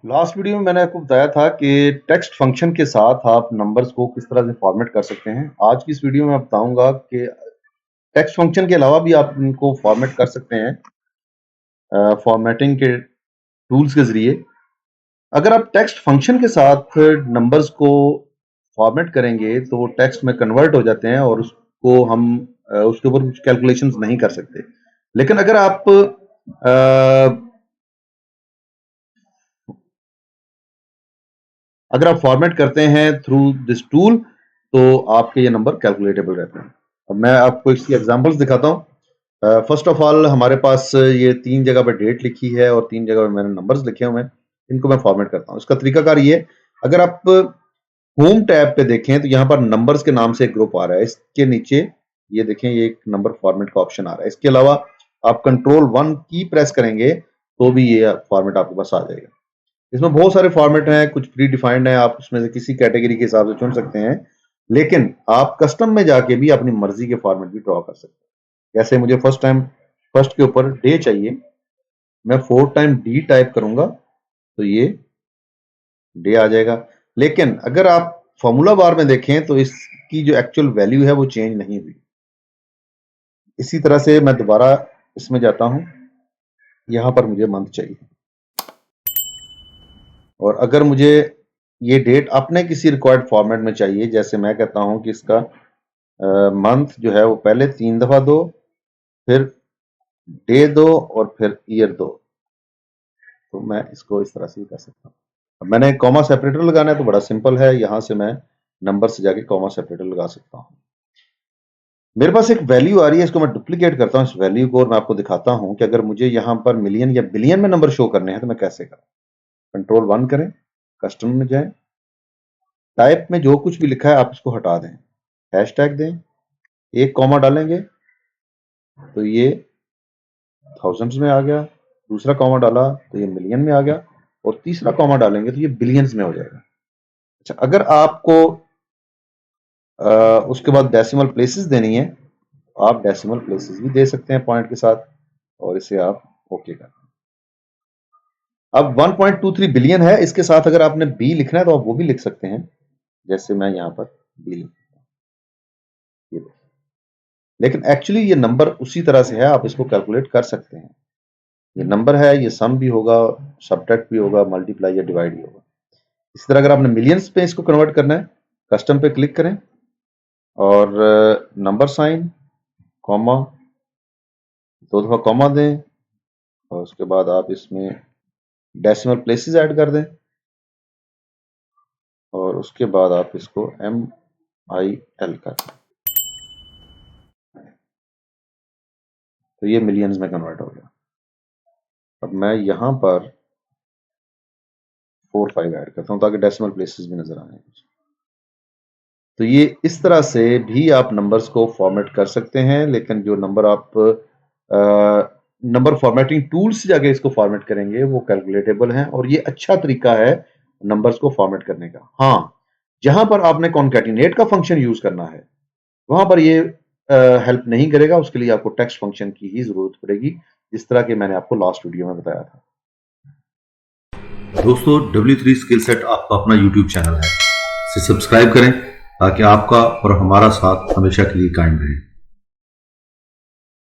Last video में मैंने आपको बताया था कि टेक्स्ट फंक्शन के साथ आप नंबर्स को किस तरह से फॉर्मेट कर सकते हैं। आज की इस वीडियो में मैं बताऊंगा कि टेक्स्ट फंक्शन के अलावा भी आप इनको फॉर्मेट कर सकते हैं फॉर्मेटिंग के टूल्स के जरिए। अगर आप टेक्स्ट फंक्शन के साथ नंबर्स को फॉर्मेट करेंगे तो वो टेक्स्ट में कन्वर्ट हो जाते हैं और उसको हम उसके ऊपर कुछ कैलकुलेशंस नहीं कर सकते। लेकिन अगर आप फॉर्मेट करते हैं थ्रू दिस टूल तो आपके ये नंबर कैलकुलेटेबल रहते हैं। अब मैं आपको इसकी एग्जांपल्स दिखाता हूँ। फर्स्ट ऑफ ऑल हमारे पास ये 3 जगह पे डेट लिखी है और 3 जगह पे मैंने नंबर्स लिखे हुए हैं। इनको मैं फॉर्मेट करता हूँ। इसका तरीकाकार ये, अगर आप होम टैब पे देखें तो यहाँ पर नंबर्स के नाम से एक ग्रुप आ रहा है। इसके नीचे ये देखें, ये एक नंबर फॉर्मेट का ऑप्शन आ रहा है। इसके अलावा आप कंट्रोल 1 की प्रेस करेंगे तो भी ये फॉर्मेट आपके पास आ जाएगा। इसमें बहुत सारे फॉर्मेट हैं, कुछ प्री डिफाइंड है, आप उसमें से किसी कैटेगरी के हिसाब से चुन सकते हैं। लेकिन आप कस्टम में जाके भी अपनी मर्जी के फॉर्मेट भी ड्रॉ कर सकते हैं। जैसे मुझे फर्स्ट के ऊपर डे चाहिए, मैं 4 टाइम डी टाइप करूंगा तो ये डे आ जाएगा। लेकिन अगर आप फॉर्मूला बार में देखें तो इसकी जो एक्चुअल वैल्यू है वो चेंज नहीं हुई। इसी तरह से मैं दोबारा इसमें जाता हूं, यहां पर मुझे मंथ चाहिए और अगर मुझे ये डेट अपने किसी रिक्वायर्ड फॉर्मेट में चाहिए, जैसे मैं कहता हूं कि इसका मंथ जो है वो पहले 3 दफा दो, फिर डे दो और फिर ईयर दो, तो मैं इसको इस तरह से कर सकता हूँ। अब मैंने कॉमा सेपरेटर लगाना है तो बड़ा सिंपल है, यहां से मैं नंबर से जाके कॉमा सेपरेटर लगा सकता हूँ। मेरे पास एक वैल्यू आ रही है, इसको मैं डुप्लीकेट करता हूँ इस वैल्यू को और मैं आपको दिखाता हूँ कि अगर मुझे यहाँ पर मिलियन या बिलियन में नंबर शो करने हैं तो मैं कैसे करूँ। कंट्रोल 1 करें, कस्टम में जाएं, टाइप में जो कुछ भी लिखा है आप इसको हटा दें, हैशटैग दें, एक कॉमा डालेंगे तो ये थाउजेंड्स में आ गया, दूसरा कॉमा डाला तो ये मिलियन में आ गया और तीसरा कॉमा डालेंगे तो ये बिलियंस में हो जाएगा। अच्छा, अगर आपको उसके बाद डेसिमल प्लेसेस देनी है तो आप डेसिमल प्लेसेस भी दे सकते हैं पॉइंट के साथ और इसे आप ओके कर दें। अब 1.23 बिलियन है, इसके साथ अगर आपने बी लिखना है तो आप वो भी लिख सकते हैं, जैसे मैं यहां पर बी लिखता हूं। लेकिन एक्चुअली ये नंबर उसी तरह से है, आप इसको कैलकुलेट कर सकते हैं। ये नंबर है, ये सम भी होगा, सबट्रैक्ट भी होगा, मल्टीप्लाई या डिवाइड भी होगा। इसी तरह अगर आपने मिलियंस पे इसको कन्वर्ट करना है, कस्टम पे क्लिक करें और नंबर साइन कॉमा 2 दफा कॉमा दें और उसके बाद आप इसमें डेसिमल प्लेसेस ऐड कर दें और उसके बाद आप इसको MIL कर दें तो ये मिलियंस में कन्वर्ट हो गया। अब मैं यहां पर 4 5 ऐड करता हूं ताकि डेसिमल प्लेसेस भी नजर आए। तो ये इस तरह से भी आप नंबर्स को फॉर्मेट कर सकते हैं। लेकिन जो नंबर आप नंबर फॉर्मेटिंग टूल से जाके इसको फॉर्मेट करेंगे वो कैलकुलेटेबल हैं और ये अच्छा तरीका है नंबर्स को फॉर्मेट करने का। हाँ, जहां पर आपने कॉन्कैटिनेट का फंक्शन यूज करना है वहां पर ये हेल्प नहीं करेगा, उसके लिए आपको टेक्स्ट फंक्शन की ही जरूरत पड़ेगी, जिस तरह के मैंने आपको लास्ट वीडियो में बताया था। दोस्तों, W3 स्किल सेट आपका अपना YouTube चैनल है, इसे सब्सक्राइब करें ताकि आपका और हमारा साथ हमेशा के लिए कायम रहे।